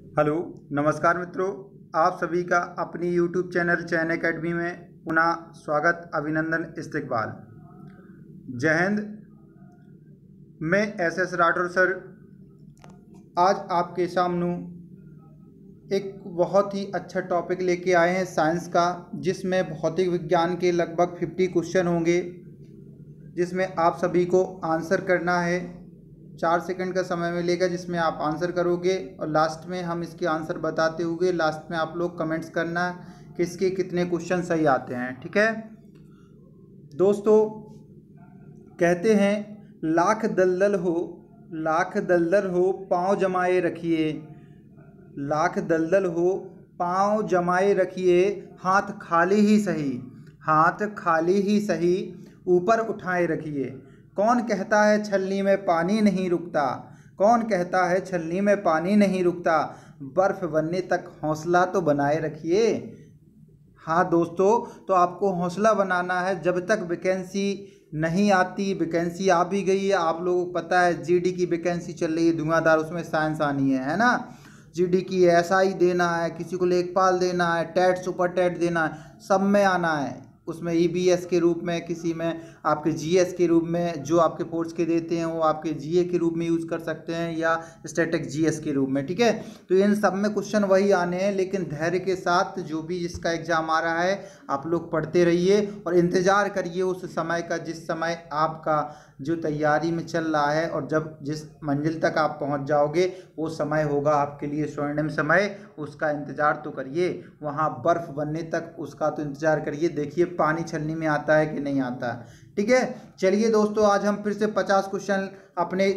Hello, नमस्कार मित्रों। आप सभी का अपनी यूट्यूब चैनल चयन एकेडमी में पुनः स्वागत, अभिनंदन, इस्तकबाल। जय हिंद। मैं एस राठौर सर आज आपके सामने एक बहुत ही अच्छा टॉपिक लेके आए हैं साइंस का, जिसमें भौतिक विज्ञान के लगभग 50 क्वेश्चन होंगे, जिसमें आप सभी को आंसर करना है। 4 सेकंड का समय मिलेगा जिसमें आप आंसर करोगे और लास्ट में हम इसके आंसर बताते हुए लास्ट में आप लोग कमेंट्स करना कि इसके कितने क्वेश्चन सही आते हैं। ठीक है दोस्तों, कहते हैं लाख दलदल हो पाँव जमाए रखिए, लाख दलदल हो पाँव जमाए रखिए, हाथ खाली ही सही ऊपर उठाए रखिए। कौन कहता है छलनी में पानी नहीं रुकता, कौन कहता है छलनी में पानी नहीं रुकता, बर्फ़ बनने तक हौसला तो बनाए रखिए। हाँ दोस्तों, तो आपको हौसला बनाना है जब तक वैकेंसी नहीं आती। वैकेंसी आ भी गई है, आप लोगों को पता है जीडी की वैकेंसी चल रही है धुआंधार, उसमें साइंस आनी है ना। जीडी की एसआई देना है, किसी को लेखपाल देना है, टेट सुपर टेट देना है, सब में आना है। उसमें ईबीएस के रूप में, किसी में आपके जीएस के रूप में, जो आपके फोर्स के देते हैं वो आपके जीए के रूप में यूज़ कर सकते हैं या स्टैटिक जीएस के रूप में। ठीक है, तो इन सब में क्वेश्चन वही आने हैं, लेकिन धैर्य के साथ जो भी जिसका एग्ज़ाम आ रहा है आप लोग पढ़ते रहिए और इंतज़ार करिए उस समय का जिस समय आपका जो तैयारी में चल रहा है, और जब जिस मंजिल तक आप पहुंच जाओगे वो समय होगा आपके लिए स्वर्णिम समय। उसका इंतज़ार तो करिए, वहाँ बर्फ़ बनने तक उसका तो इंतज़ार करिए। देखिए पानी छलनी में आता है कि नहीं आता। ठीक है, चलिए दोस्तों, आज हम फिर से 50 क्वेश्चन अपने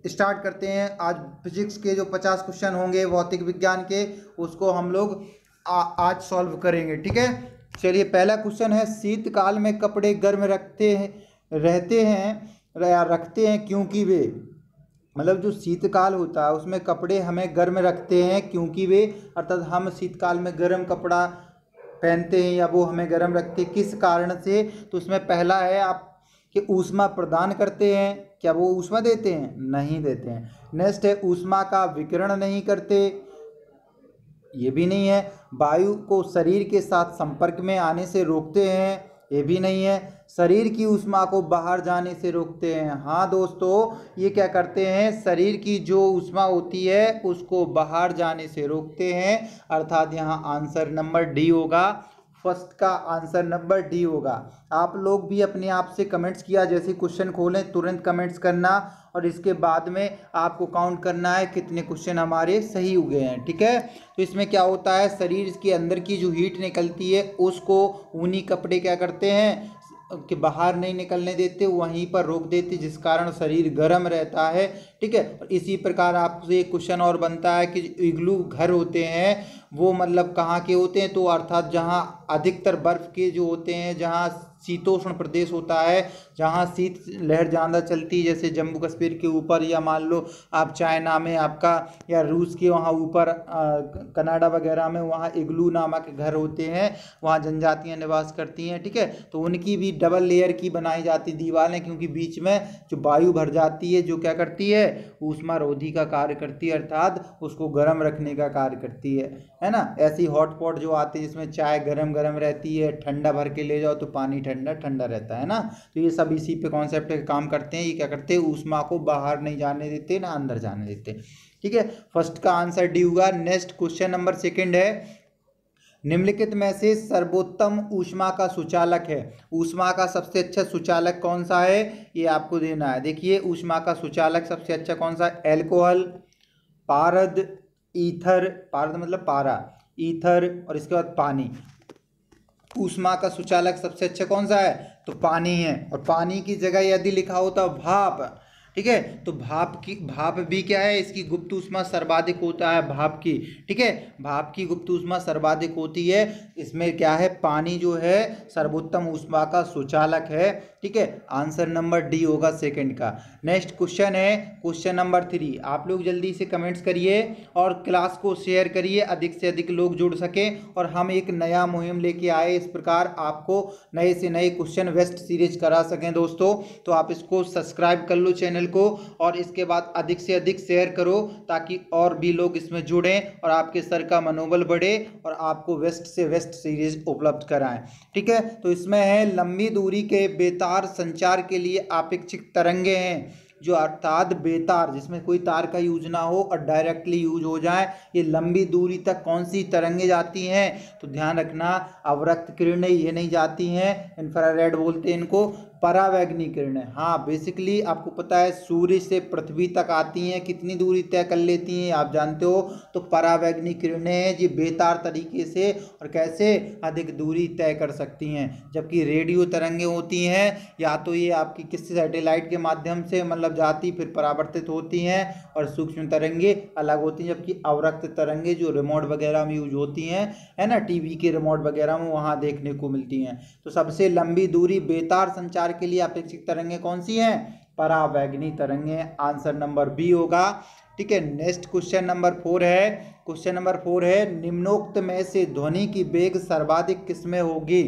स्टार्ट करते हैं। आज फिजिक्स के जो 50 क्वेश्चन होंगे भौतिक विज्ञान के, उसको हम लोग आज सॉल्व करेंगे। ठीक है, चलिए पहला क्वेश्चन है, शीतकाल में कपड़े गर्म रखते हैं क्योंकि वे, मतलब जो शीतकाल होता है उसमें कपड़े हमें गर्म रखते हैं क्योंकि वे, अर्थात हम शीतकाल में गर्म कपड़ा पहनते हैं या वो हमें गर्म रखते हैं किस कारण से। तो उसमें पहला है आप कि ऊष्मा प्रदान करते हैं। क्या वो ऊष्मा देते हैं? नहीं देते हैं। नेक्स्ट है ऊष्मा का विकिरण नहीं करते, ये भी नहीं है। वायु को शरीर के साथ संपर्क में आने से रोकते हैं, ये भी नहीं है। शरीर की ऊष्मा को बाहर जाने से रोकते हैं। हाँ दोस्तों, ये क्या करते हैं, शरीर की जो ऊष्मा होती है उसको बाहर जाने से रोकते हैं, अर्थात यहाँ आंसर नंबर डी होगा। फर्स्ट का आंसर नंबर डी होगा। आप लोग भी अपने आप से कमेंट्स किया, जैसे क्वेश्चन खोलें तुरंत कमेंट्स करना और इसके बाद में आपको काउंट करना है कितने क्वेश्चन हमारे सही हुए हैं। ठीक है, तो इसमें क्या होता है, शरीर के अंदर की जो हीट निकलती है उसको ऊनी कपड़े क्या करते हैं कि बाहर नहीं निकलने देते, वहीं पर रोक देते, जिस कारण शरीर गर्म रहता है। ठीक है, और इसी प्रकार आपसे एक क्वेश्चन और बनता है कि इग्लू घर होते हैं वो मतलब कहाँ के होते हैं, तो अर्थात जहाँ अधिकतर बर्फ़ के जो होते हैं, जहाँ शीतोष्ण प्रदेश होता है, जहाँ शीत लहर ज़्यादा चलती है, जैसे जम्मू कश्मीर के ऊपर, या मान लो आप चाइना में आपका, या रूस के वहाँ ऊपर कनाडा वगैरह में, वहाँ इग्लू नामक घर होते हैं, वहाँ जनजातियाँ निवास करती हैं। ठीक है, तो उनकी भी डबल लेयर की बनाई जाती दीवारें, क्योंकि बीच में जो वायु भर जाती है जो क्या करती है, ऊष्मा रोधी का कार्य करती है, अर्थात उसको गर्म रखने का कार्य करती है ना। ऐसी हॉटपॉट जो आती है जिसमें चाय गरम गरम रहती है, ठंडा भर के ले जाओ तो पानी ठंडा ठंडा रहता है ना। तो ये सब इसी पे कॉन्सेप्ट पे काम करते हैं। ये क्या करते हैं, ऊष्मा को बाहर नहीं जाने देते ना अंदर जाने देते। ठीक है, फर्स्ट का आंसर डी होगा। नेक्स्ट क्वेश्चन नंबर सेकंड है, निम्नलिखित में से सर्वोत्तम ऊष्मा का सुचालक है। ऊष्मा का सबसे अच्छा सुचालक कौन सा है, ये आपको देना है। देखिए ऊष्मा का सुचालक सबसे अच्छा कौन सा है, एल्कोहल, पारद, ईथर, पारद मतलब पारा, ईथर, और इसके बाद पानी। ऊष्मा का सुचालक सबसे अच्छा कौन सा है, तो पानी है। और पानी की जगह यदि लिखा होता भाप, ठीक है, तो भाप भी क्या है, इसकी गुप्त ऊष्मा सर्वाधिक होता है भाप की। ठीक है, भाप की गुप्त ऊष्मा सर्वाधिक होती है। इसमें क्या है, पानी जो है सर्वोत्तम ऊष्मा का सुचालक है। ठीक है, आंसर नंबर डी होगा सेकंड का। नेक्स्ट क्वेश्चन है क्वेश्चन नंबर 3। आप लोग जल्दी से कमेंट्स करिए और क्लास को शेयर करिए, अधिक से अधिक लोग जुड़ सकें और हम एक नया मुहिम लेके आए, इस प्रकार आपको नए से नए क्वेश्चन वेस्ट सीरीज करा सकें दोस्तों। तो आप इसको सब्सक्राइब कर लो चैनल चैनल को, और इसके बाद अधिक से अधिक शेयर करो ताकि और भी लोग इसमें जुड़ें और आपके सर का मनोबल बढ़े और आपको बेस्ट से बेस्ट सीरीज उपलब्ध कराएं। ठीक है, तो इसमें है लंबी दूरी के बेतार संचार के लिए अपेक्षित तरंगे हैं, जो अर्थात बेतार जिसमें कोई तार का यूज ना हो और डायरेक्टली यूज हो जाए, ये लंबी दूरी तक कौन सी तरंगे जाती हैं, तो ध्यान रखना अवरक्त किरणें ये नहीं जाती हैं, इंफ्रारेड बोलते हैं इनको, परावैंगनी किरणें। हाँ, बेसिकली आपको पता है सूर्य से पृथ्वी तक आती हैं, कितनी दूरी तय कर लेती हैं आप जानते हो, तो परावैंगनी किरणें हैं जी, बेतार तरीके से और कैसे अधिक दूरी तय कर सकती हैं। जबकि रेडियो तरंगें होती हैं या तो ये आपकी किसी सैटेलाइट के माध्यम से मतलब जाती फिर परावर्तित होती हैं और सूक्ष्म तरंगे अलग होती हैं, जबकि अवरक्त तरंगे जो रिमोट वगैरह में यूज होती हैं, है ना, टीवी के रिमोट वगैरह में वहाँ देखने को मिलती हैं। तो सबसे लंबी दूरी बेतार संचार के लिए अपेक्षित तरंगे कौन सी हैं, परावैंगनी तरंगे। आंसर नंबर बी होगा। ठीक है, नेक्स्ट क्वेश्चन नंबर 4 है। क्वेश्चन नंबर 4 है, निम्नोक्त में से ध्वनि की वेग सर्वाधिक किसमें होगी।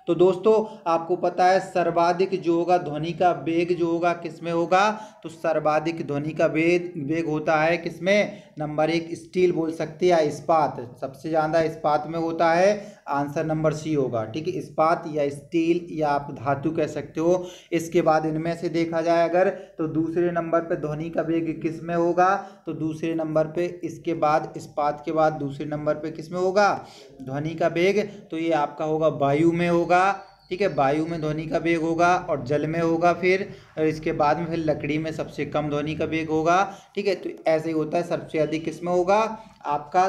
तो दोस्तों आपको पता है सर्वाधिक जो होगा ध्वनि का वेग जो होगा किसमें होगा, तो सर्वाधिक ध्वनि का वेग होता है किसमें, नंबर 1 स्टील बोल सकते हैं या इस्पात, सबसे ज़्यादा इस्पात में होता है, आंसर नंबर सी होगा। ठीक है, इस्पात या स्टील या आप धातु कह सकते हो। इसके बाद इनमें से देखा जाए अगर, तो दूसरे नंबर पे ध्वनि का वेग किस में होगा, तो दूसरे नंबर पे, इसके बाद इस्पात के बाद दूसरे नंबर पे किस में होगा ध्वनि का वेग, तो ये आपका होगा वायु में होगा। ठीक है, वायु में ध्वनि का वेग होगा और जल में होगा फिर, और इसके बाद में फिर लकड़ी में सबसे कम ध्वनि का वेग होगा। ठीक है, तो ऐसे ही होता है, सबसे अधिक किसमें होगा आपका,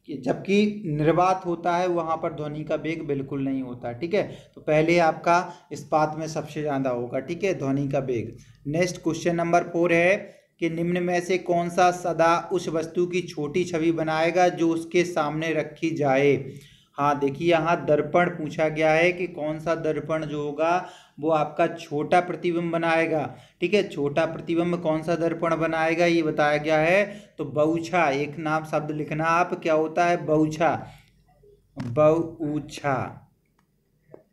जबकि निर्वात होता है वहां पर ध्वनि का वेग बिल्कुल नहीं होता। ठीक है, तो पहले आपका इस्पात में सबसे ज़्यादा होगा। ठीक है, ध्वनि का वेग। नेक्स्ट क्वेश्चन नंबर 4 है कि निम्न में से कौन सा सदा उस वस्तु की छोटी छवि बनाएगा जो उसके सामने रखी जाए। हाँ देखिए, यहाँ दर्पण पूछा गया है कि कौन सा दर्पण जो होगा वो आपका छोटा प्रतिबिंब बनाएगा। ठीक है, छोटा प्रतिबिंब कौन सा दर्पण बनाएगा ये बताया गया है, तो बहुछा, एक नाम शब्द लिखना आप, क्या होता है बहुछा, बहुछा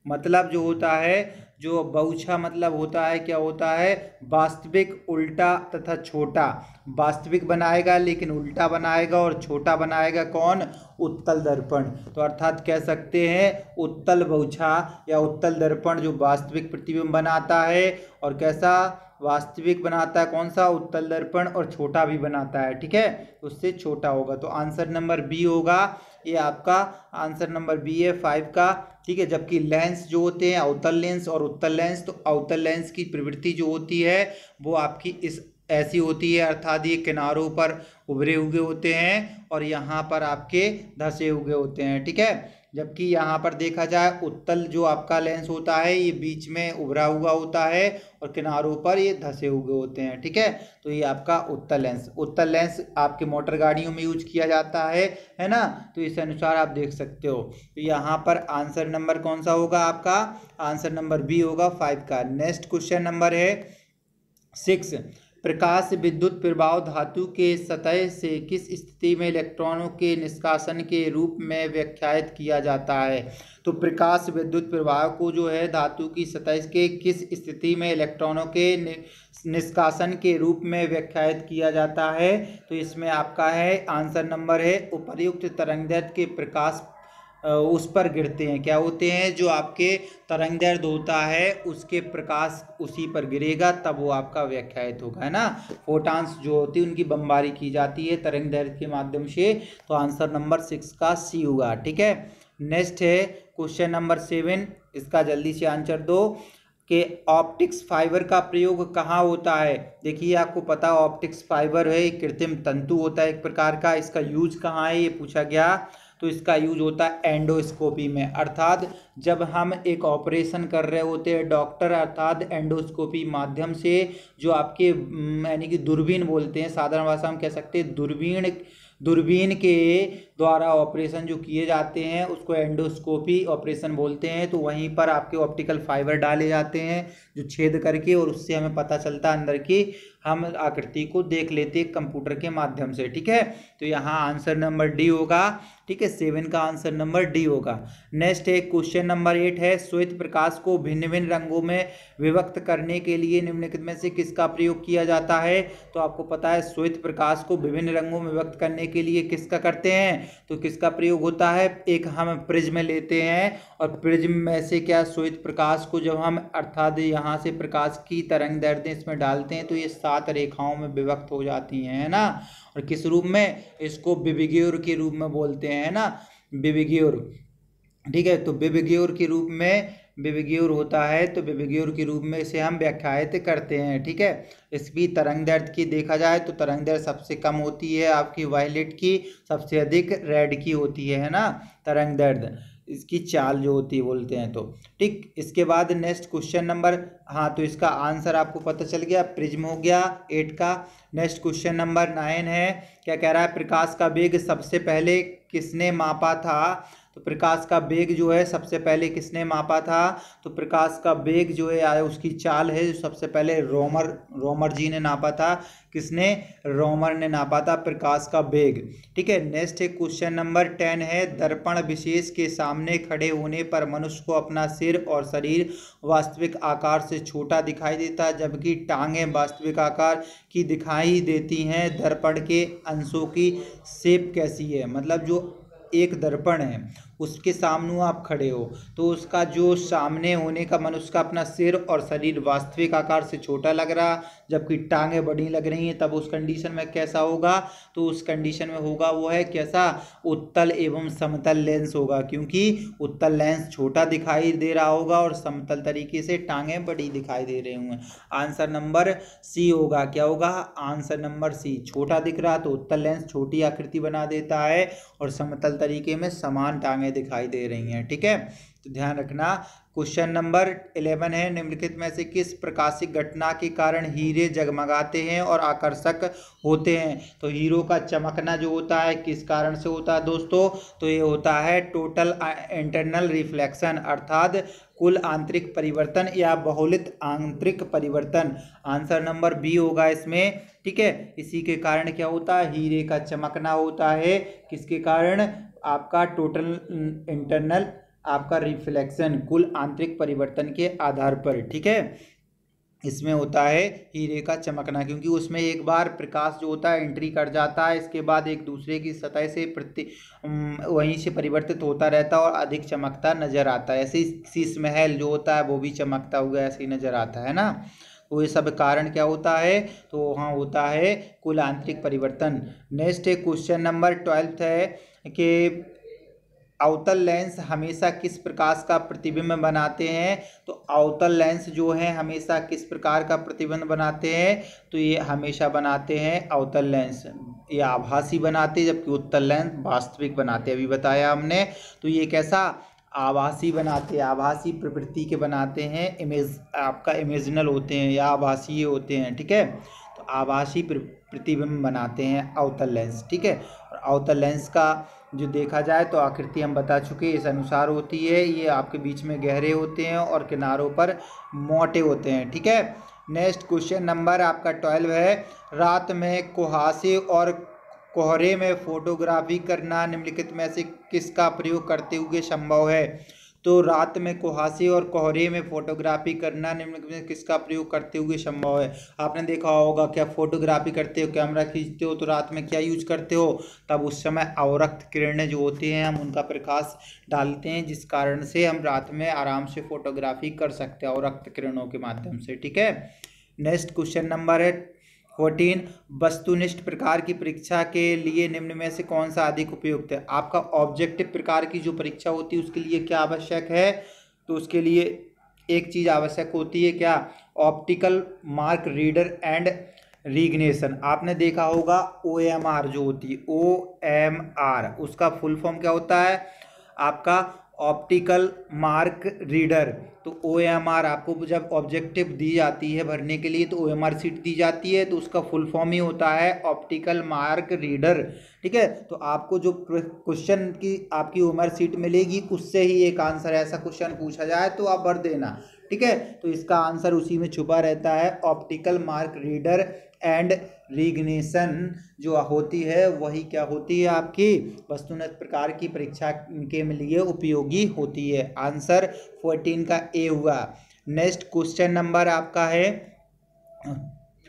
मतलब जो होता है, जो बहुछा मतलब होता है क्या होता है, वास्तविक, उल्टा तथा छोटा। वास्तविक बनाएगा लेकिन उल्टा बनाएगा और छोटा बनाएगा कौन, उत्तल दर्पण। तो अर्थात कह सकते हैं उत्तल बहुछा या उत्तल दर्पण जो वास्तविक प्रतिबिंब बनाता है और कैसा वास्तविक बनाता है, कौन सा उत्तल दर्पण, और छोटा भी बनाता है। ठीक है, उससे छोटा होगा, तो आंसर नंबर बी होगा। ये आपका आंसर नंबर बी है 5 का। ठीक है, जबकि लेंस जो होते हैं अवतल लेंस और उत्तल लेंस, तो अवतल लेंस की प्रवृत्ति जो होती है वो आपकी इस ऐसी होती है, अर्थात ये किनारों पर उभरे हुए होते हैं और यहाँ पर आपके धंसे हुए होते हैं। ठीक है, जबकि यहाँ पर देखा जाए उत्तल जो आपका लेंस होता है ये बीच में उभरा हुआ होता है और किनारों पर ये धंसे हुए होते हैं। ठीक है, तो ये आपका उत्तल लेंस, उत्तल लेंस आपके मोटर गाड़ियों में यूज किया जाता है ना, तो इस अनुसार आप देख सकते हो। तो यहाँ पर आंसर नंबर कौन सा होगा आपका, आंसर नंबर बी होगा 5 का। नेक्स्ट क्वेश्चन नंबर है 6, प्रकाश विद्युत प्रवाह धातु के सतह से किस स्थिति में इलेक्ट्रॉनों के निष्कासन के रूप में व्याख्यायित किया जाता है। तो प्रकाश विद्युत प्रवाह को जो है धातु की सतह के किस स्थिति में इलेक्ट्रॉनों के निष्कासन के रूप में व्याख्यायित किया जाता है, तो इसमें आपका है आंसर नंबर है उपर्युक्त तरंगदैर्ध्य के प्रकाश उस पर गिरते हैं, क्या होते हैं, जो आपके तरंगदैर्ध्य होता है उसके प्रकाश उसी पर गिरेगा तब वो आपका व्याख्यायित होगा, है ना। फोटॉन्स जो होती है उनकी बमबारी की जाती है तरंगदैर्ध्य के माध्यम से, तो आंसर नंबर 6 का सी होगा। ठीक है, नेक्स्ट है क्वेश्चन नंबर 7, इसका जल्दी से आंसर दो कि ऑप्टिक्स फाइबर का प्रयोग कहाँ होता है। देखिए आपको पता ऑप्टिक्स फाइबर है एक कृत्रिम तंतु होता है एक प्रकार का, इसका यूज कहाँ है ये पूछा गया, तो इसका यूज होता है एंडोस्कोपी में, अर्थात जब हम एक ऑपरेशन कर रहे होते हैं डॉक्टर अर्थात एंडोस्कोपी माध्यम से जो आपके यानी कि दूरबीन बोलते हैं, साधारण भाषा में कह सकते हैं दूरबीन के द्वारा ऑपरेशन जो किए जाते हैं उसको एंडोस्कोपी ऑपरेशन बोलते हैं। तो वहीं पर आपके ऑप्टिकल फाइबर डाले जाते हैं जो छेद करके, और उससे हमें पता चलता है अंदर की हम आकृति को देख लेते हैं कंप्यूटर के माध्यम से। ठीक है, तो यहाँ आंसर नंबर डी होगा। ठीक है, 7 का आंसर नंबर डी होगा। नेक्स्ट है क्वेश्चन नंबर 8 है, श्वेत प्रकाश को भिन्न भिन्न रंगों में विभक्त करने के लिए निम्नलिखित में से किसका प्रयोग किया जाता है। तो आपको पता है श्वेत प्रकाश को विभिन्न रंगों में विभक्त करने के लिए किसका करते हैं, तो किसका प्रयोग होता है, एक हम प्रिज्म लेते हैं और प्रिज्म में से क्या श्वेत प्रकाश को जब हम अर्थात यहाँ से प्रकाश की तरंग दैर्ध्य इसमें डालते हैं तो ये 7 रेखाओं में विभक्त हो जाती हैं, है ना। और किस रूप में, इसको विबग्योर के रूप में बोलते हैं, है ना, विबग्योर। ठीक है, तो विबग्योर के रूप में विबग्योर होता है, तो विबग्योर के रूप में इसे हम व्याख्यायित करते हैं। ठीक है, इसकी तरंग दैर्ध्य की देखा जाए तो तरंग दैर्ध्य सबसे कम होती है आपकी वायलेट की, सबसे अधिक रेड की होती है ना तरंग दैर्ध्य, इसकी चाल जो होती है बोलते हैं। तो ठीक, इसके बाद नेक्स्ट क्वेश्चन नंबर, हाँ तो इसका आंसर आपको पता चल गया, प्रिज्म हो गया 8 का। नेक्स्ट क्वेश्चन नंबर 9 है, क्या कह रहा है, प्रकाश का वेग सबसे पहले किसने मापा था। तो प्रकाश का वेग जो है सबसे पहले किसने मापा था, तो प्रकाश का वेग जो है उसकी चाल है जो सबसे पहले रोमर जी ने नापा था। किसने, रोमर ने नापा था प्रकाश का वेग। ठीक है, नेक्स्ट है क्वेश्चन नंबर 10 है, दर्पण विशेष के सामने खड़े होने पर मनुष्य को अपना सिर और शरीर वास्तविक आकार से छोटा दिखाई देता है जबकि टांगें वास्तविक आकार की दिखाई देती हैं। दर्पण के अंशों की शेप कैसी है, मतलब जो एक दर्पण है उसके सामने आप खड़े हो तो उसका जो सामने होने का मनुष्य का अपना सिर और शरीर वास्तविक आकार से छोटा लग रहा जबकि टांगें बड़ी लग रही हैं, तब उस कंडीशन में कैसा होगा, तो उस कंडीशन में होगा वो है कैसा, उत्तल एवं समतल लेंस होगा, क्योंकि उत्तल लेंस छोटा दिखाई दे रहा होगा और समतल तरीके से टांगें बड़ी दिखाई दे रही होंगे। आंसर नंबर सी होगा, क्या होगा, आंसर नंबर सी। छोटा दिख रहा तो उत्तल लेंस छोटी आकृति बना देता है और समतल तरीके में समान टांगें दिखाई दे रही हैं। ठीक है, तो ध्यान रखना। क्वेश्चन नंबर 11 है, निम्नलिखित में से किस प्रकाशिक घटना के कारण हीरे जगमगाते हैं और आकर्षक होते हैं। तो हीरो का चमकना जो होता है किस कारण से होता है दोस्तों, तो ये होता है टोटल इंटरनल रिफ्लेक्शन, अर्थात कुल आंतरिक परिवर्तन या बहुलित आंतरिक परिवर्तन। आंसर नंबर बी होगा इसमें। ठीक है, इसी के कारण क्या होता है, हीरे का चमकना होता है, किसके कारण, आपका टोटल इंटरनल आपका रिफ्लेक्शन, कुल आंतरिक परिवर्तन के आधार पर। ठीक है, इसमें होता है हीरे का चमकना, क्योंकि उसमें एक बार प्रकाश जो होता है एंट्री कर जाता है, इसके बाद एक दूसरे की सतह से वहीं से परिवर्तित होता रहता है और अधिक चमकता नजर आता है। ऐसे ही शीशमहल जो होता है वो भी चमकता हुआ ऐसे ही नजर आता है ना। तो ये सब कारण क्या होता है, तो वहाँ होता है कुल आंतरिक परिवर्तन। नेक्स्ट है क्वेश्चन नंबर 12 है कि अवतल लेंस हमेशा किस प्रकाश का प्रतिबिंब बनाते हैं। तो अवतल लेंस जो है हमेशा किस प्रकार का प्रतिबिंब बनाते हैं, तो ये हमेशा बनाते हैं अवतल लेंस, ये आभासी बनाते हैं जबकि उत्तल लेंस वास्तविक बनाते हैं, अभी बताया हमने। तो ये कैसा, आभासी बनाते हैं, आभासी प्रवृत्ति के बनाते हैं, आपका इमेजिनल होते हैं या आभासीय होते हैं। ठीक है, तो आभासी प्रतिबिंब बनाते हैं अवतल लेंस। ठीक है, और अवतल लेंस का जो देखा जाए तो आकृति हम बता चुके इस अनुसार होती है, ये आपके बीच में गहरे होते हैं और किनारों पर मोटे होते हैं। ठीक है, नेक्स्ट क्वेश्चन नंबर आपका 12 है, रात में कुहासे और कोहरे में फोटोग्राफी करना निम्नलिखित में से किसका प्रयोग करते हुए संभव है। तो रात में कुहासे और कोहरे में फोटोग्राफी करना निम्नलिखित में किसका प्रयोग करते हुए संभव है। आपने देखा होगा, क्या फोटोग्राफी करते हो, कैमरा खींचते हो तो रात में क्या यूज करते हो, तब उस समय अवरक्त किरणें जो होती हैं हम उनका प्रकाश डालते हैं, जिस कारण से हम रात में आराम से फोटोग्राफी कर सकते हैं अवरक्त किरणों के माध्यम से। ठीक है, नेक्स्ट क्वेश्चन नंबर है 14, वस्तुनिष्ठ प्रकार की परीक्षा के लिए निम्न में से कौन सा अधिक उपयुक्त है। आपका ऑब्जेक्टिव प्रकार की जो परीक्षा होती है उसके लिए क्या आवश्यक है, तो उसके लिए एक चीज आवश्यक होती है, क्या, optical mark reader and recognition. आपने देखा होगा OMR जो होती है, OMR उसका फुल फॉर्म क्या होता है, आपका ऑप्टिकल मार्क रीडर। तो OMR आपको जब ऑब्जेक्टिव दी जाती है भरने के लिए तो OMR सीट दी जाती है, तो उसका फुल फॉर्म ही होता है ऑप्टिकल मार्क रीडर। ठीक है, तो आपको जो क्वेश्चन की आपकी OMR सीट मिलेगी उससे ही एक आंसर, ऐसा क्वेश्चन पूछा जाए तो आप भर देना। ठीक है, तो इसका आंसर उसी में छुपा रहता है, ऑप्टिकल मार्क रीडर एंड रिग्निशन जो होती है वही क्या होती है आपकी वस्तुनिष्ठ प्रकार की परीक्षा के लिए उपयोगी होती है। आंसर 14 का ए हुआ। नेक्स्ट क्वेश्चन नंबर आपका है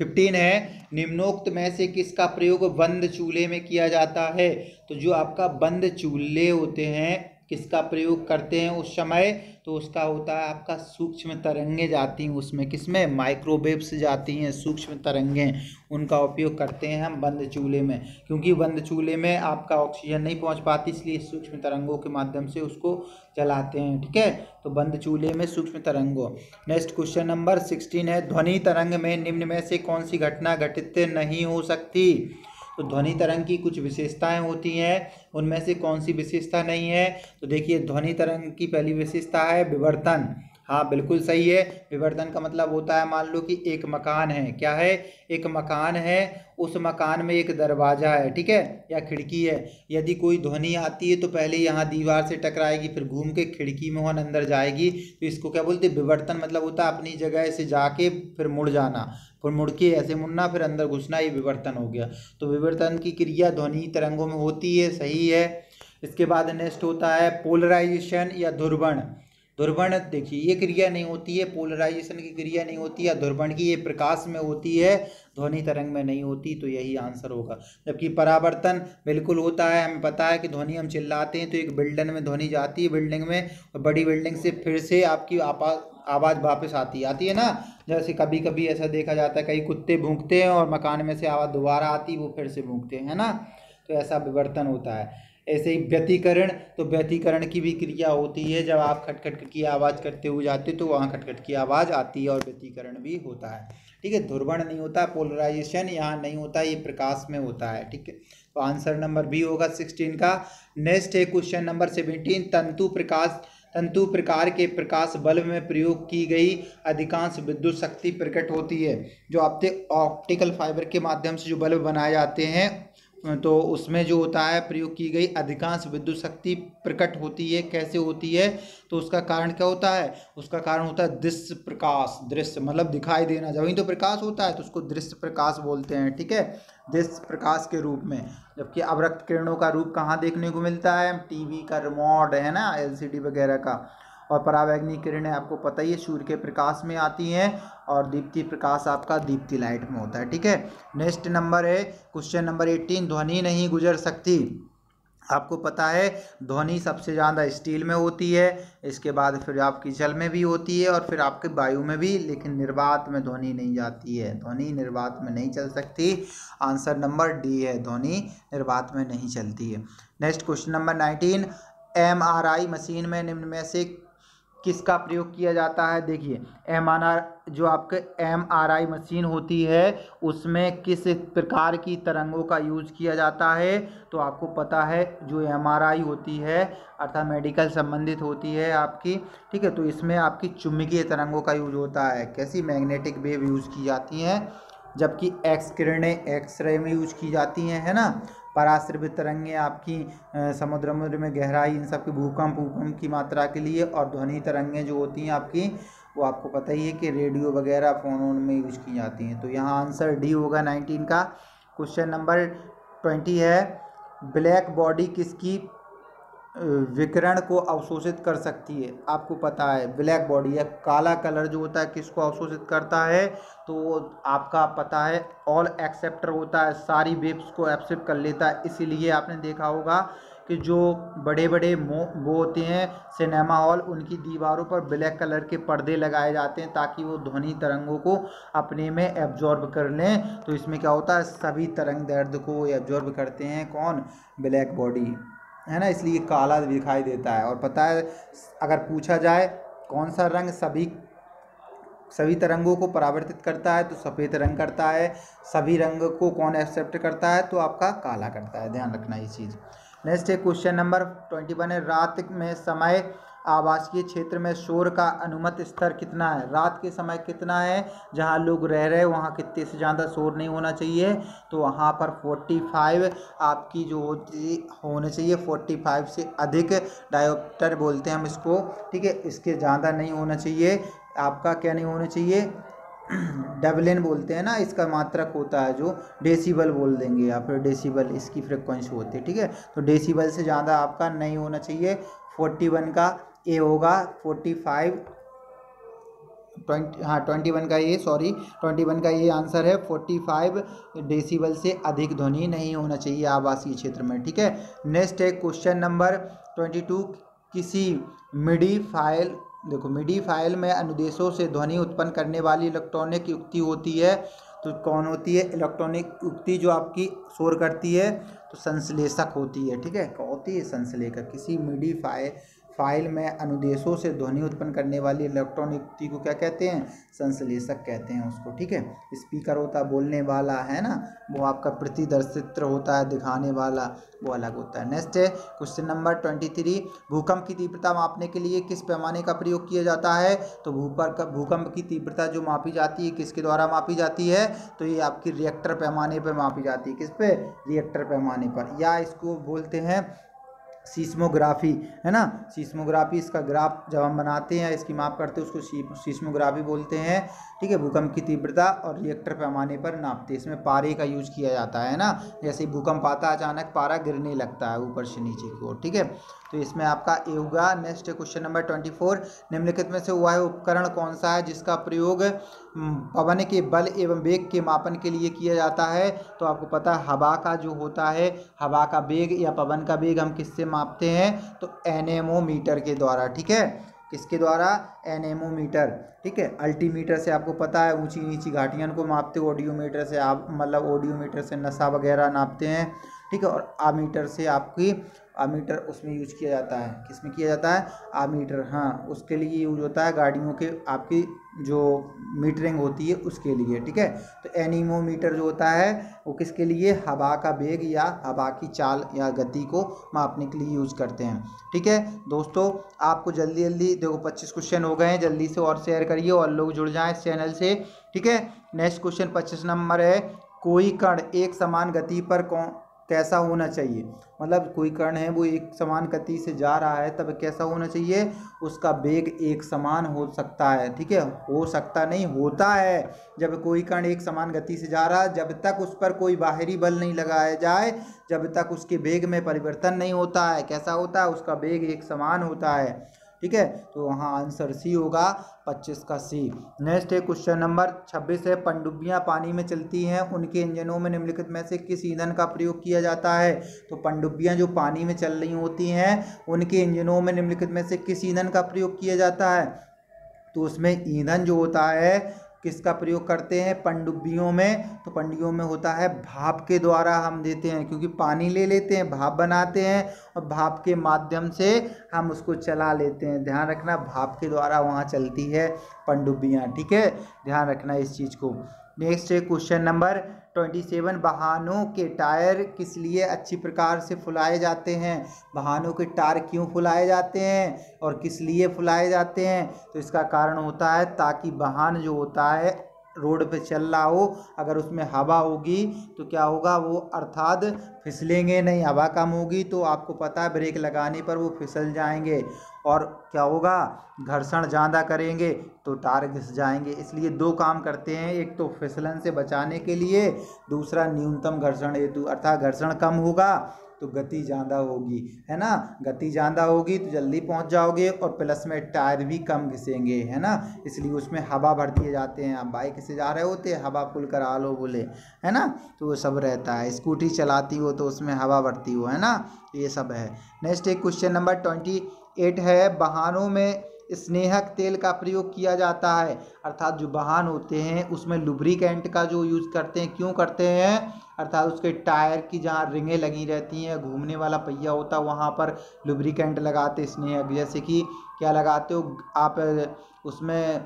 15 है, निम्नोक्त में से किसका प्रयोग बंद चूल्हे में किया जाता है। तो जो आपका बंद चूल्हे होते हैं किसका प्रयोग करते हैं उस समय, तो उसका होता है आपका सूक्ष्म तरंगें जाती हैं उसमें, किसमें, माइक्रोवेव्स जाती हैं, सूक्ष्म तरंगें, उनका उपयोग करते हैं हम बंद चूल्हे में, क्योंकि बंद चूल्हे में आपका ऑक्सीजन नहीं पहुंच पाती, इसलिए सूक्ष्म तरंगों के माध्यम से उसको जलाते हैं। ठीक है, तो बंद चूल्हे में सूक्ष्म तरंगों। नेक्स्ट क्वेश्चन नंबर 16 है, ध्वनि तरंग में निम्न में से कौन सी घटना घटित नहीं हो सकती। तो ध्वनि तरंग की कुछ विशेषताएं होती हैं, उनमें से कौन सी विशेषता नहीं है। तो देखिए ध्वनि तरंग की पहली विशेषता है विवर्तन। हाँ बिल्कुल सही है, विवर्तन का मतलब होता है, मान लो कि एक मकान है, क्या है, एक मकान है, उस मकान में एक दरवाजा है, ठीक है, या खिड़की है, यदि कोई ध्वनि आती है तो पहले यहाँ दीवार से टकराएगी, फिर घूम के खिड़की में वहाँ अंदर जाएगी, तो इसको क्या बोलते हैं, विवर्तन। मतलब होता है अपनी जगह से जाके फिर मुड़ जाना, फिर मुड़ के ऐसे मुड़ना, फिर अंदर घुसना, ये विवर्तन हो गया। तो विवर्तन की क्रिया ध्वनि तरंगों में होती है, सही है। इसके बाद नेक्स्ट होता है पोलराइजेशन या ध्रुवण। ध्रुवण देखिए ये क्रिया नहीं होती है, पोलराइजेशन की क्रिया नहीं होती है, ध्रुवण की ये प्रकाश में होती है, ध्वनि तरंग में नहीं होती, तो यही आंसर होगा। जबकि परावर्तन बिल्कुल होता है, हमें पता है कि ध्वनि हम चिल्लाते हैं तो एक बिल्डिंग में ध्वनि जाती है बिल्डिंग में, और बड़ी बिल्डिंग से फिर से आपकी आवाज़ वापस आती है ना। जैसे कभी कभी ऐसा देखा जाता है, कई कुत्ते भौंकते हैं और मकान में से आवाज़ दोबारा आती, वो फिर से भौंकते हैं, है ना, तो ऐसा विवर्तन होता है। ऐसे ही व्यतिकरण, तो व्यतिकरण की भी क्रिया होती है, जब आप खटखट की आवाज़ करते हुए जाते तो वहाँ खटखट की आवाज़ आती है, और व्यतिकरण भी होता है। ठीक है, ध्रुवण नहीं होता, पोलराइजेशन यहाँ नहीं होता, ये प्रकाश में होता है। ठीक है, तो आंसर नंबर बी होगा 16 का। नेक्स्ट है क्वेश्चन नंबर 17, तंतु प्रकार के प्रकाश बल्ब में प्रयोग की गई अधिकांश विद्युत शक्ति प्रकट होती है। जो आपके ऑप्टिकल फाइबर के माध्यम से जो बल्ब बनाए जाते हैं, तो उसमें जो होता है प्रयोग की गई अधिकांश विद्युत शक्ति प्रकट होती है। कैसे होती है, तो उसका कारण क्या होता है, उसका कारण होता है दृश्य प्रकाश। दृश्य मतलब दिखाई देना, जब ही तो प्रकाश होता है तो उसको दृश्य प्रकाश बोलते हैं। ठीक है, दृश्य प्रकाश के रूप में। जबकि अवरक्त किरणों का रूप कहाँ देखने को मिलता है, टीवी का रिमोट है ना, एलसीडी वगैरह का। और परावैंगनी किरणें आपको पता ही है सूर्य के प्रकाश में आती हैं, और दीप्ति प्रकाश आपका दीप्ति लाइट में होता है। ठीक है, नेक्स्ट नंबर है क्वेश्चन नंबर 18, ध्वनि नहीं गुजर सकती। आपको पता है ध्वनि सबसे ज़्यादा स्टील में होती है, इसके बाद फिर आपकी जल में भी होती है, और फिर आपके वायु में भी, लेकिन निर्वात में ध्वनि नहीं जाती है, ध्वनि निर्वात में नहीं चल सकती। आंसर नंबर डी है, ध्वनि निर्वात में नहीं चलती है। Next question number 19, MRI machine में निम्न में से किसका प्रयोग किया जाता है। देखिए जो आपके MRI मशीन होती है उसमें किस प्रकार की तरंगों का यूज किया जाता है। तो आपको पता है जो MRI होती है अर्थात मेडिकल संबंधित होती है आपकी, ठीक है, तो इसमें आपकी चुंबकीय तरंगों का यूज होता है। कैसी, मैग्नेटिक वेव यूज की जाती हैं, जबकि एक्स किरणें एक्सरे में यूज की जाती हैं, है ना। पराश्रवित तरंगें आपकी समुद्र में गहराई, इन सब के भूकंप की मात्रा के लिए, और ध्वनि तरंगें जो होती हैं आपकी, वो आपको पता ही है कि रेडियो वगैरह फोन में यूज की जाती हैं। तो यहाँ आंसर डी होगा 19 का। क्वेश्चन नंबर 20 है, ब्लैक बॉडी किसकी विकिरण को अवशोषित कर सकती है। आपको पता है ब्लैक बॉडी या काला कलर जो होता है किसको अवशोषित करता है, तो आपका पता है ऑल एक्सेप्टर होता है, सारी वेव्स को एक्सेप्ट कर लेता है। इसीलिए आपने देखा होगा कि जो बड़े बड़े वो होते हैं सिनेमा हॉल, उनकी दीवारों पर ब्लैक कलर के पर्दे लगाए जाते हैं ताकि वो ध्वनि तरंगों को अपने में एब्जॉर्ब कर लें। तो इसमें क्या होता है, सभी तरंग दैर्ध्य को एब्जॉर्ब करते हैं कौन, ब्लैक बॉडी, है ना, इसलिए काला दिखाई देता है। और पता है अगर पूछा जाए कौन सा रंग सभी तरंगों को परावर्तित करता है, तो सफ़ेद रंग करता है। सभी रंग को कौन एक्सेप्ट करता है, तो आपका काला करता है, ध्यान रखना ये चीज़। नेक्स्ट है क्वेश्चन नंबर 21 है, रात में समय आवासीय क्षेत्र में शोर का अनुमत स्तर कितना है। रात के समय कितना है, जहाँ लोग रह रहे हैं वहाँ कितने से ज़्यादा शोर नहीं होना चाहिए, तो वहाँ पर 45 आपकी जो होने चाहिए, 45 से अधिक डायोप्टर बोलते हैं हम इसको, ठीक है, इसके ज़्यादा नहीं होना चाहिए। आपका क्या नहीं होना चाहिए, डेबलिन बोलते हैं ना, इसका मात्रक होता है जो डेसिबल बोल देंगे या फिर डेसिबल इसकी फ्रिक्वेंसी होती है, ठीक है। तो डेसिबल से ज़्यादा आपका नहीं होना चाहिए। 41 का ए होगा, 45 20, हाँ 21 का ये, सॉरी 21 का ये आंसर है। 45 डेसिबल से अधिक ध्वनि नहीं होना चाहिए आवासीय क्षेत्र में, ठीक है। नेक्स्ट है क्वेश्चन नंबर 22। किसी मिडी फाइल, देखो मिडी फाइल में अनुदेशों से ध्वनि उत्पन्न करने वाली इलेक्ट्रॉनिक युक्ति होती है, तो कौन होती है इलेक्ट्रॉनिक युक्ति जो आपकी शोर करती है? तो संश्लेषक होती है, ठीक है। क्या होती है? संश्लेषक। किसी मिडी फाइल में अनुदेशों से ध्वनि उत्पन्न करने वाली इलेक्ट्रॉनिक युक्ति को क्या कहते हैं? संश्लेषक कहते हैं उसको, ठीक है। स्पीकर होता है बोलने वाला, है ना, वो आपका प्रतिदर्शित्र होता है दिखाने वाला, वो अलग होता है। नेक्स्ट है क्वेश्चन नंबर 23। भूकंप की तीव्रता मापने के लिए किस पैमाने का प्रयोग किया जाता है? तो भूकंप की तीव्रता जो मापी जाती है किसके द्वारा मापी जाती है? तो ये आपकी रिएक्टर पैमाने पर मापी जाती है। किस पे? रिएक्टर पैमाने पर, या इसको बोलते हैं सीस्मोग्राफी, है ना। सीस्मोग्राफी, इसका ग्राफ जब हम बनाते हैं, इसकी माप करते हैं, उसको सीस्मोग्राफी बोलते हैं, ठीक है। भूकंप की तीव्रता और रिएक्टर पैमाने पर नापते हैं। इसमें पारे का यूज किया जाता है ना, जैसे भूकंप आता है अचानक पारा गिरने लगता है ऊपर से नीचे की ओर, ठीक है। तो इसमें आपका ए होगा। Next question number 24। निम्नलिखित में से वह उपकरण कौन सा है जिसका प्रयोग पवन के बल एवं वेग के मापन के लिए किया जाता है? तो आपको पता है हवा का जो होता है, हवा का वेग या पवन का वेग हम किससे मापते हैं? तो एनेमोमीटर के द्वारा, ठीक है। किसके द्वारा? एनेमोमीटर, ठीक है। अल्टीमीटर से आपको पता है ऊंची नीची घाटियां को मापते हो, ऑडियोमीटर से आप मतलब ऑडियोमीटर से नशा वगैरह नापते हैं, ठीक है। और आमीटर से आपकी आमीटर उसमें यूज किया जाता है। किसमें किया जाता है? आमीटर, हाँ, उसके लिए यूज होता है गाड़ियों के आपकी जो मीटरिंग होती है उसके लिए, ठीक है। तो एनीमोमीटर जो होता है वो किसके लिए? हवा का वेग या हवा की चाल या गति को मापने के लिए यूज करते हैं, ठीक है। दोस्तों आपको जल्दी जल्दी देखो 25 क्वेश्चन हो गए हैं, जल्दी से और शेयर करिए और लोग जुड़ जाएं इस चैनल से, ठीक है। नेक्स्ट क्वेश्चन 25 नंबर है। कोई कण एक समान गति पर कैसा होना चाहिए? मतलब कोई कण है वो एक समान गति से जा रहा है, तब कैसा होना चाहिए? उसका वेग एक समान हो सकता है, ठीक है। हो सकता नहीं, होता है। जब कोई कण एक समान गति से जा रहा है, जब तक उस पर कोई बाहरी बल नहीं लगाया जाए, जब तक उसके वेग में परिवर्तन नहीं होता है, कैसा होता है? उसका वेग एक समान होता है, ठीक है। तो वहाँ आंसर सी होगा, 25 का सी। नेक्स्ट है क्वेश्चन नंबर 26 है। पनडुब्बियाँ पानी में चलती हैं, उनके इंजनों में निम्नलिखित में से किस ईंधन का प्रयोग किया जाता है? तो पनडुब्बियाँ जो पानी में चल रही होती हैं उनके इंजनों में निम्नलिखित में से किस ईंधन का प्रयोग किया जाता है? तो उसमें ईंधन जो होता है किसका प्रयोग करते हैं पनडुब्बियों में? तो पनडुब्बियों में होता है भाप के द्वारा हम देते हैं, क्योंकि पानी ले लेते हैं, भाप बनाते हैं और भाप के माध्यम से हम उसको चला लेते हैं। ध्यान रखना, भाप के द्वारा वहाँ चलती है पनडुब्बियाँ, ठीक है। ध्यान रखना इस चीज़ को। नेक्स्ट है क्वेश्चन नंबर 27। वाहनों के टायर किस लिए अच्छी प्रकार से फुलाए जाते हैं? वाहनों के टायर क्यों फुलाए जाते हैं और किस लिए फुलाए जाते हैं? तो इसका कारण होता है ताकि वाहन जो होता है रोड पे चल रहा हो, अगर उसमें हवा होगी तो क्या होगा? वो अर्थात फिसलेंगे नहीं। हवा कम होगी तो आपको पता है ब्रेक लगाने पर वो फिसल जाएंगे, और क्या होगा? घर्षण ज़्यादा करेंगे तो टायर घिस जाएंगे। इसलिए दो काम करते हैं, एक तो फिसलन से बचाने के लिए, दूसरा न्यूनतम घर्षण हेतु, अर्थात घर्षण कम होगा तो गति ज़्यादा होगी, है ना। गति ज़्यादा होगी तो जल्दी पहुंच जाओगे, और प्लस में टायर भी कम घिसेंगे, है ना। इसलिए उसमें हवा भर दिए जाते हैं। आप बाइक से जा रहे होते हैं, हवा फुल करा लो बोले, है ना, तो वो सब रहता है। स्कूटी चलाती हो तो उसमें हवा भरती हो, है ना, ये सब है। नेक्स्ट एक क्वेश्चन नंबर 28 है। वाहनों में स्नेहक तेल का प्रयोग किया जाता है, अर्थात जो वाहन होते हैं उसमें लुब्रिकेंट का जो यूज़ करते हैं, क्यों करते हैं? अर्थात उसके टायर की जहाँ रिंगें लगी रहती हैं, घूमने वाला पहिया होता है, वहाँ पर लुब्रिकेंट लगाते स्नेहक। जैसे कि क्या लगाते हो आप? उसमें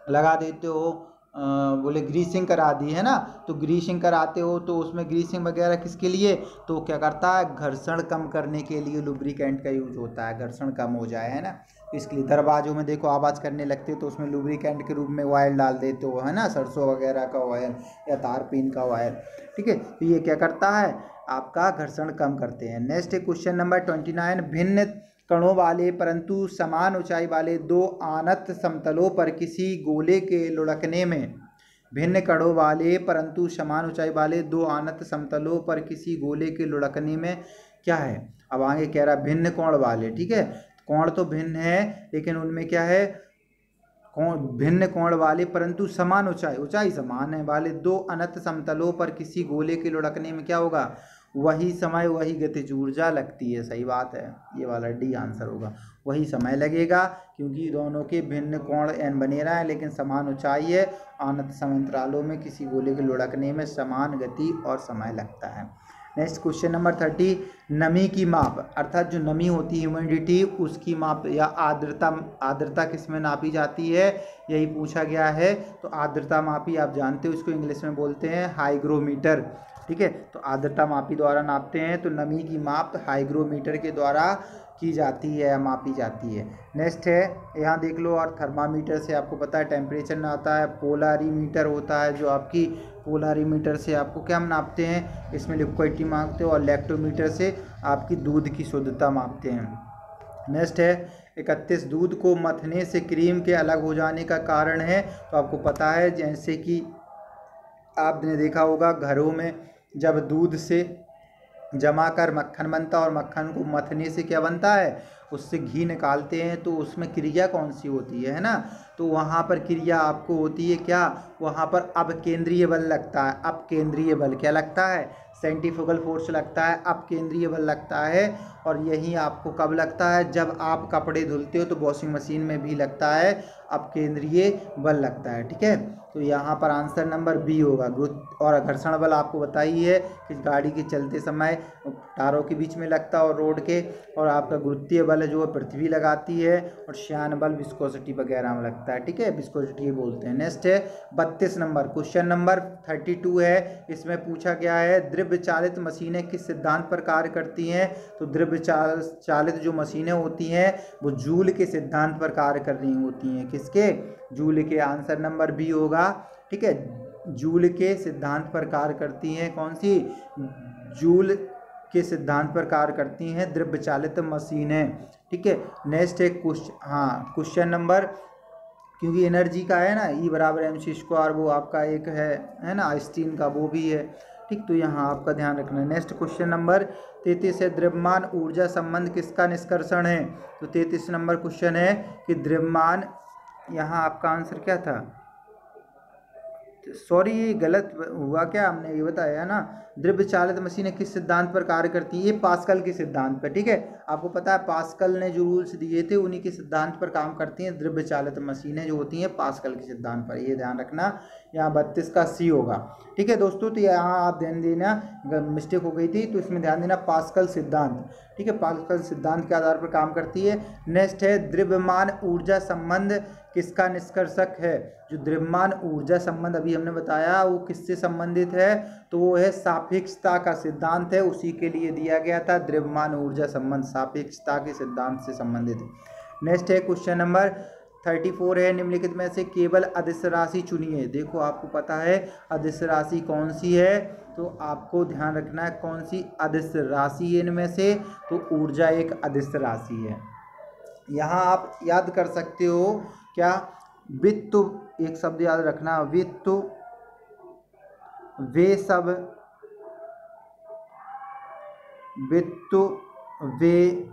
लगा देते हो बोले ग्रीसिंग करा दी, है ना, तो ग्रीसिंग कराते हो तो उसमें ग्रीसिंग वगैरह किसके लिए? तो क्या करता है? घर्षण कम करने के लिए लुब्रिकेंट का यूज होता है, घर्षण कम हो जाए, है ना। तो इसके लिए दरवाजों में देखो आवाज़ करने लगते हो तो उसमें लुब्रिकेंट के रूप में ऑयल डाल देते हो, है ना, सरसों वगैरह का ऑयल या तारपीन का ऑयल, ठीक है। तो ये क्या करता है? आपका घर्षण कम करते हैं। Next question number 29। भिन्न कणों वाले परंतु समान ऊंचाई वाले दो अनंत समतलों पर किसी गोले के लुढ़कने में, भिन्न कणों वाले परंतु समान ऊंचाई वाले दो अनंत समतलों पर किसी गोले के लुढ़कने में क्या है। अब आगे कह रहा भिन्न कोण वाले, ठीक है, कोण तो भिन्न है लेकिन उनमें क्या है, भिन्न कोण वाले परंतु समान ऊंचाई, ऊंचाई समान है वाले दो अनंत समतलों पर किसी गोले के लुढ़कने में क्या होगा, वही समय वही गतिज ऊर्जा लगती है। सही बात है, ये वाला डी आंसर होगा, वही समय लगेगा क्योंकि दोनों के भिन्न कोण एन बने रहा है लेकिन समान ऊंचाई है। अनंत समंतरालों में किसी गोले के लुढ़कने में समान गति और समय लगता है। नेक्स्ट क्वेश्चन नंबर 30, नमी की माप, अर्थात जो नमी होती है ह्यूमिडिटी, उसकी माप या आर्द्रता, आर्द्रता किस में नापी जाती है, यही पूछा गया है। तो आर्द्रता मापी आप जानते हो, इसको इंग्लिश में बोलते हैं हाइग्रोमीटर, ठीक है। तो आर्द्रता मापी द्वारा नापते हैं, तो नमी की माप हाइग्रोमीटर के द्वारा की जाती है या मापी जाती है। नेक्स्ट है, यहाँ देख लो, और थर्मामीटर से आपको पता है टेम्परेचर आता है। पोलारीमीटर होता है जो आपकी, पोलारीमीटर से आपको क्या हम नापते हैं, इसमें लिक्विडिटी मापते हो, और लैक्टोमीटर से आपकी दूध की शुद्धता मापते हैं। नेक्स्ट है 31, दूध को मथने से क्रीम के अलग हो जाने का कारण है। तो आपको पता है, जैसे कि आपने देखा होगा घरों में जब दूध से जमा कर मक्खन बनता है और मक्खन को मथने से क्या बनता है, उससे घी निकालते हैं, तो उसमें क्रिया कौन सी होती है ना, तो वहाँ पर क्रिया आपको होती है क्या, वहाँ पर अपकेंद्रीय बल लगता है। अपकेंद्रीय बल क्या लगता है, सेंट्रीफ्यूगल फोर्स लगता है, अपकेंद्रीय बल लगता है। और यही आपको कब लगता है, जब आप कपड़े धुलते हो तो वॉशिंग मशीन में भी लगता है, अपकेंद्रीय बल लगता है, ठीक है। तो यहाँ पर आंसर नंबर बी होगा। गुरुत्व और घर्षण बल आपको बताई है कि गाड़ी के चलते समय टायरों के बीच में लगता है और रोड के, और आपका गुरुत्वीय बल जो है पृथ्वी लगाती है, और श्यान बल विस्कोसिटी वगैरह में लगता है, ठीक है, विस्कोसिटी बोलते हैं। नेक्स्ट है 32 नंबर, क्वेश्चन नंबर 32 है, इसमें पूछा गया है द्रव्य चालित मशीनें किस सिद्धांत पर कार्य करती हैं। तो द्रव्य चालित जो मशीनें होती हैं वो जूल के सिद्धांत पर कार्य कर रही होती हैं। किसके, जूल के, आंसर नंबर बी होगा, ठीक है। जूल के सिद्धांत पर कार्य करती हैं, कौन सी, जूल के सिद्धांत पर कार्य करती हैं द्रव्य चालित मशीनें, ठीक है। नेक्स्ट है क्वेश्चन नंबर, क्योंकि एनर्जी का है ना, E = mc², वो आपका एक है ना आइंस्टीन का, वो भी है, ठीक। तो यहाँ आपका ध्यान रखना है। नेक्स्ट क्वेश्चन नंबर 33 है, द्रव्यमान ऊर्जा संबंध किसका निष्कर्षण है। तो 33 नंबर क्वेश्चन है कि द्रव्यमान, यहाँ आपका आंसर क्या था, सॉरी ये गलत हुआ क्या, हमने ये बताया ना, द्रव्य चालित मशीनें किस सिद्धांत पर कार्य करती हैं, ये पास्कल के सिद्धांत पर, ठीक है। आपको पता है पास्कल ने जो रूल्स दिए थे उन्हीं के सिद्धांत पर काम करती हैं द्रव्य चालित मशीनें जो होती हैं पास्कल के सिद्धांत पर, ये ध्यान रखना। यहाँ 32 का सी होगा, ठीक है दोस्तों। तो यहाँ आप ध्यान देना, मिस्टेक हो गई थी तो इसमें ध्यान देना, पास्कल सिद्धांत, ठीक है, पास्कल सिद्धांत के आधार पर काम करती है। नेक्स्ट है द्रव्यमान ऊर्जा संबंध किसका निष्कर्षक है। जो द्रव्यमान ऊर्जा संबंध अभी हमने बताया वो किससे संबंधित है, तो वो है सापेक्षता का सिद्धांत है, उसी के लिए दिया गया था द्रव्यमान ऊर्जा संबंध, सापेक्षता के सिद्धांत से संबंधित है। नेक्स्ट है क्वेश्चन नंबर 34 है, निम्नलिखित में से केवल अदिश राशि चुनिए। देखो आपको पता है अदिश राशि कौन सी है, तो आपको ध्यान रखना है कौन सी अदिश राशि है इनमें से, तो ऊर्जा एक अदिश राशि है। यहाँ आप याद कर सकते हो क्या, वित्त, एक शब्द याद रखना, वित्त वे सब, वित्त वे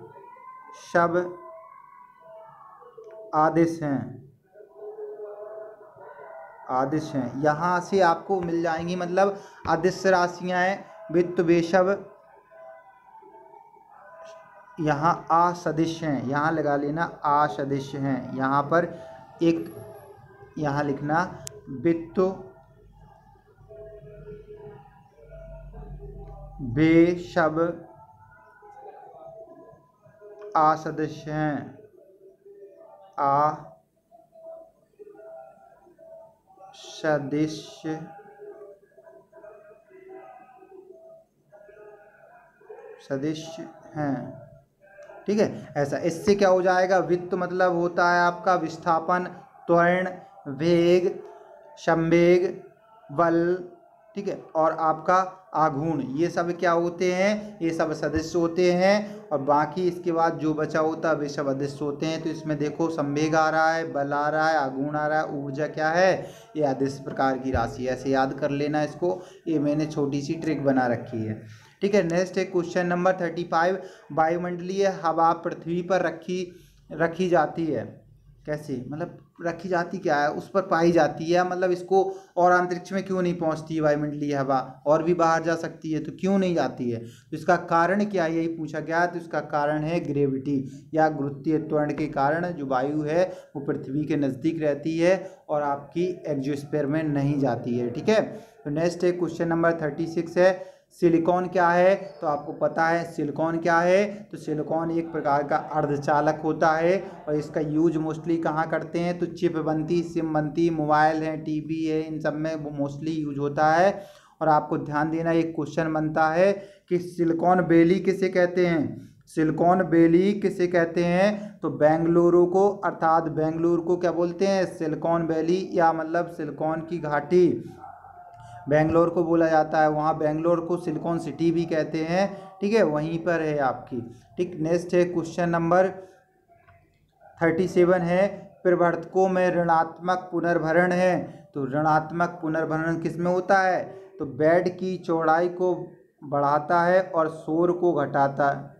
सब आदिश हैं, आदिश हैं। यहाँ से आपको मिल जाएंगी, मतलब अदिश राशियाँ हैं, वित्त वे सब, यहाँ असदिश हैं, यहाँ लगा लेना असदिश हैं। यहाँ पर एक यहाँ लिखना वित्त वे सब असदिश हैं, असदिश सदिश हैं, ठीक है। ऐसा, इससे क्या हो जाएगा, वित्त मतलब होता है आपका विस्थापन, त्वरण, वेग, संवेग, बल, ठीक है। और आपका आघूर्ण, ये सब क्या होते हैं, ये सब सदस्य होते हैं। और बाकी इसके बाद जो बचा होता है वे सब अदृश्य होते हैं। तो इसमें देखो संवेग आ रहा है, बल आ रहा है, आघूर्ण आ रहा है, ऊर्जा क्या है, ये अदृश्य प्रकार की राशि है। ऐसे याद कर लेना इसको, ये मैंने छोटी सी ट्रिक बना रखी है। ठीक है। नेक्स्ट है क्वेश्चन नंबर 35। वायुमंडलीय हवा पृथ्वी पर रखी जाती है कैसे, मतलब रखी जाती क्या है, उस पर पाई जाती है, मतलब इसको और अंतरिक्ष में क्यों नहीं पहुंचती है वायुमंडलीय हवा, और भी बाहर जा सकती है तो क्यों नहीं जाती है, तो इसका कारण क्या है, यही पूछा गया है। तो इसका कारण है ग्रेविटी या गुरुत्वीय त्वरण के कारण जो वायु है वो पृथ्वी के नज़दीक रहती है और आपकी एग्जोस्फीयर में नहीं जाती है। ठीक है। तो नेक्स्ट है क्वेश्चन नंबर 36 है, सिलिकॉन क्या है, तो आपको पता है सिलिकॉन क्या है, तो सिलिकॉन एक प्रकार का अर्धचालक होता है और इसका यूज मोस्टली कहाँ करते हैं, तो चिप बनती, सिम बनती, मोबाइल है, टीवी है, इन सब में वो मोस्टली यूज होता है। और आपको ध्यान देना, एक क्वेश्चन बनता है कि सिलिकॉन वैली किसे कहते हैं, सिलिकॉन वैली किसे कहते हैं, तो बेंगलुरु को, अर्थात बेंगलुरु को क्या बोलते हैं, सिलिकॉन वैली, या मतलब सिलिकॉन की घाटी बेंगलोर को बोला जाता है। वहाँ बेंगलोर को सिलिकॉन सिटी भी कहते हैं। ठीक है, वहीं पर है आपकी। ठीक। नेक्स्ट है क्वेश्चन नंबर 37 है, प्रवर्तकों में ऋणात्मक पुनर्भरण है, तो ऋणात्मक पुनर्भरण किस में होता है, तो बेड की चौड़ाई को बढ़ाता है और शोर को घटाता है।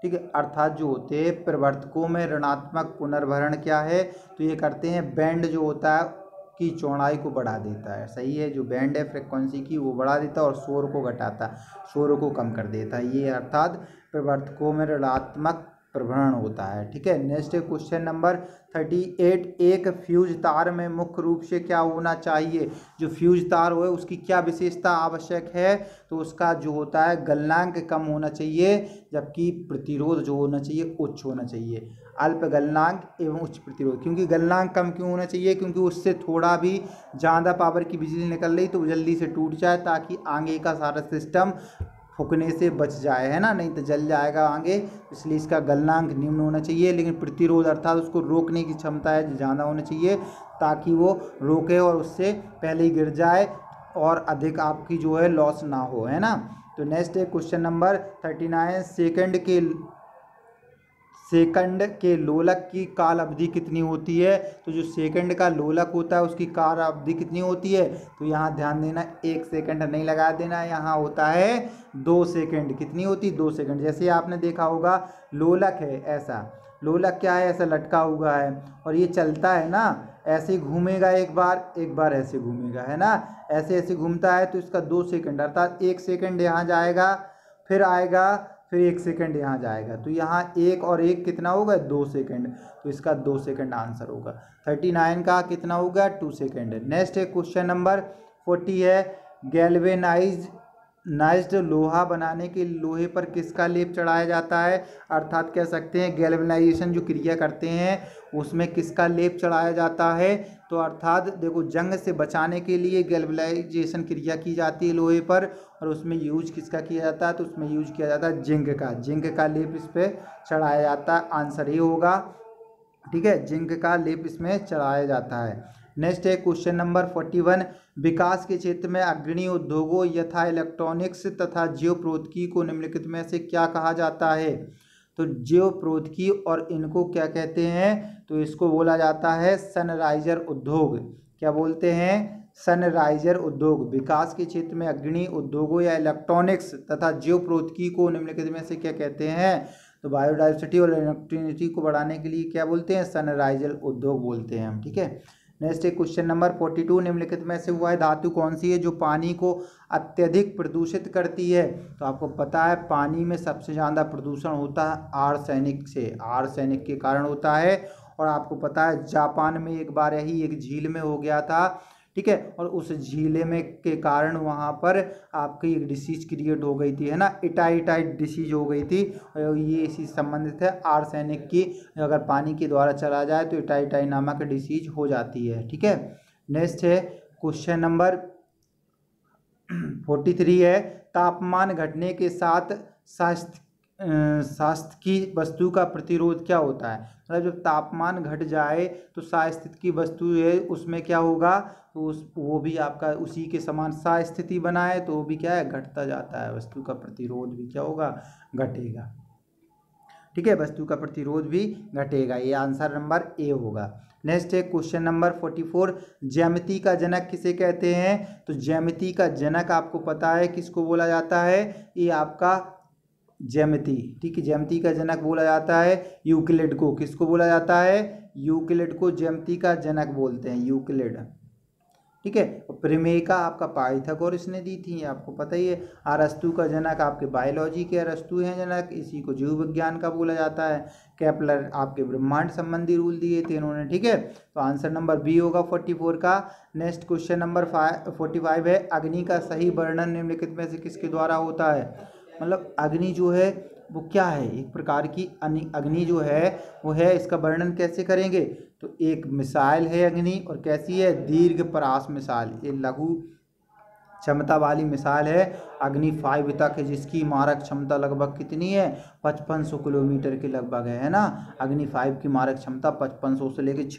ठीक है, अर्थात जो होते हैं प्रवर्तकों में ऋणात्मक पुनर्भरण क्या है, तो ये करते हैं बैंड जो होता है की चौड़ाई को बढ़ा देता है। सही है, जो बैंड है फ्रिक्वेंसी की वो बढ़ा देता है और शोर को घटाता है, शोर को कम कर देता है, ये अर्थात प्रवर्तकों में ऋणात्मक प्रभरण होता है। ठीक है। नेक्स्ट है क्वेश्चन नंबर 38, एक फ्यूज तार में मुख्य रूप से क्या होना चाहिए, जो फ्यूज तार हो उसकी क्या विशेषता आवश्यक है, तो उसका जो होता है गलनांक कम होना चाहिए, जबकि प्रतिरोध जो होना चाहिए उच्च होना चाहिए। अल्प गलनांक एवं उच्च प्रतिरोध, क्योंकि गलनांक कम क्यों होना चाहिए, क्योंकि उससे थोड़ा भी ज़्यादा पावर की बिजली निकल रही तो वो जल्दी से टूट जाए, ताकि आगे का सारा सिस्टम फूकने से बच जाए, है ना, नहीं तो जल जाएगा आगे। इसलिए इसका गलनांक निम्न होना चाहिए, लेकिन प्रतिरोध अर्थात उसको रोकने की क्षमता है ज़्यादा होना चाहिए, ताकि वो रोके और उससे पहले ही गिर जाए और अधिक आपकी जो है लॉस ना हो, है ना। तो नेक्स्ट है क्वेश्चन नंबर 39, सेकंड के लोलक की काल अवधि कितनी होती है, तो जो सेकंड का लोलक होता है उसकी काल अवधि कितनी होती है, तो यहाँ ध्यान देना 1 सेकंड नहीं लगा देना, यहाँ होता है 2 सेकंड। कितनी होती है, 2 सेकंड। जैसे आपने देखा होगा लोलक है, ऐसा लोलक क्या है, ऐसा लटका हुआ है और ये चलता है ना, ऐसे घूमेगा, एक बार ऐसे घूमेगा, है ना, ऐसे ऐसे घूमता है, तो इसका 2 सेकंड अर्थात 1 सेकंड यहाँ जाएगा, फिर आएगा, फिर 1 सेकंड यहाँ जाएगा, तो यहाँ 1 और 1 कितना होगा, 2 सेकंड, तो इसका 2 सेकंड आंसर होगा। 39 का कितना होगा, 2 सेकंड। नेक्स्ट है क्वेश्चन नंबर 40 है, गैल्वेनाइज्ड लोहा बनाने के लोहे पर किसका लेप चढ़ाया जाता है, अर्थात कह सकते हैं गैल्वेनाइजेशन जो क्रिया करते हैं उसमें किसका लेप चढ़ाया जाता है, तो अर्थात देखो जंग से बचाने के लिए गैल्वेनाइजेशन क्रिया की जाती है लोहे पर, और उसमें यूज किसका किया जाता है, तो उसमें यूज किया जाता है जिंक का लेप इस पर चढ़ाया जाता है, आंसर ही होगा। ठीक है, जिंक का लेप इसमें चढ़ाया जाता है। नेक्स्ट है क्वेश्चन नंबर 41, विकास के क्षेत्र में अग्रणी उद्योगों यथा इलेक्ट्रॉनिक्स तथा जैव प्रौद्योगिकी को निम्नलिखित में से क्या कहा जाता है, तो जैव प्रौद्योगिकी और इनको क्या कहते हैं, तो इसको बोला जाता है सनराइजर उद्योग। क्या बोलते हैं, सनराइजर उद्योग। विकास के क्षेत्र में अग्रणी उद्योगों या इलेक्ट्रॉनिक्स तथा जैव प्रौद्योगिकी को निम्नलिखित में से क्या कहते हैं, तो बायोडाइवर्सिटी और इलेक्ट्रिसिटी को बढ़ाने के लिए क्या बोलते हैं, सनराइजर उद्योग बोलते हैं हम। ठीक है। नेक्स्ट है क्वेश्चन नंबर 42, निम्नलिखित में से वह धातु कौन सी है जो पानी को अत्यधिक प्रदूषित करती है, तो आपको पता है पानी में सबसे ज़्यादा प्रदूषण होता है आर्सेनिक से, आर्सेनिक के कारण होता है। और आपको पता है जापान में एक बार यही एक झील में हो गया था, ठीक है, और उस झीले में के कारण वहाँ पर आपकी एक डिसीज क्रिएट हो गई थी, है ना, इटाइटाइड डिसीज हो गई थी, और ये इसी संबंधित है आर्सेनिक की, अगर पानी के द्वारा चला जाए तो इटाइटाइड नामक डिसीज हो जाती है। ठीक है। नेक्स्ट है क्वेश्चन नंबर 43 है, तापमान घटने के साथ शास्त्र की वस्तु का प्रतिरोध क्या होता है, मतलब जब तापमान घट जाए तो स्थिति की वस्तु है उसमें क्या होगा, तो वो भी आपका उसी के समान स्थिति बनाए तो वो भी क्या है, घटता जाता है, वस्तु का प्रतिरोध भी क्या होगा, घटेगा। ठीक है, वस्तु का प्रतिरोध भी घटेगा। ये आंसर नंबर ए होगा। नेक्स्ट है क्वेश्चन नंबर 44, ज्यामिति का जनक किसे कहते हैं। तो ज्यामिति का जनक आपको पता है किसको बोला जाता है, ये आपका ज्यामिति, ठीक है, ज्यामिति का जनक बोला जाता है यूक्लिड को। किसको बोला जाता है, यूक्लिड को ज्यामिति का जनक बोलते हैं, यूक्लिड। ठीक है, प्रमेयिका आपका पाइथागोरस ने दी थी, आपको पता ही है। अरस्तु का जनक आपके बायोलॉजी के अरस्तु हैं जनक, इसी को जीव विज्ञान का बोला जाता है। केपलर आपके ब्रह्मांड संबंधी रूल दिए थे इन्होंने। ठीक है, तो आंसर नंबर बी होगा 44 का। नेक्स्ट क्वेश्चन नंबर 45 है, अग्नि का सही वर्णन निम्नलिखित में से किसके द्वारा होता है। मतलब अग्नि जो है वो क्या है, एक प्रकार की अग्नि जो है वो है, इसका वर्णन कैसे करेंगे, तो एक मिसाइल है अग्नि, और कैसी है, दीर्घ परास मिसाइल, ये लघु क्षमता वाली मिसाइल है अग्नि 5 तक है, जिसकी मारक क्षमता लगभग कितनी है, 5500 किलोमीटर के लगभग है ना। अग्नि 5 की मारक क्षमता 5500 से लेकर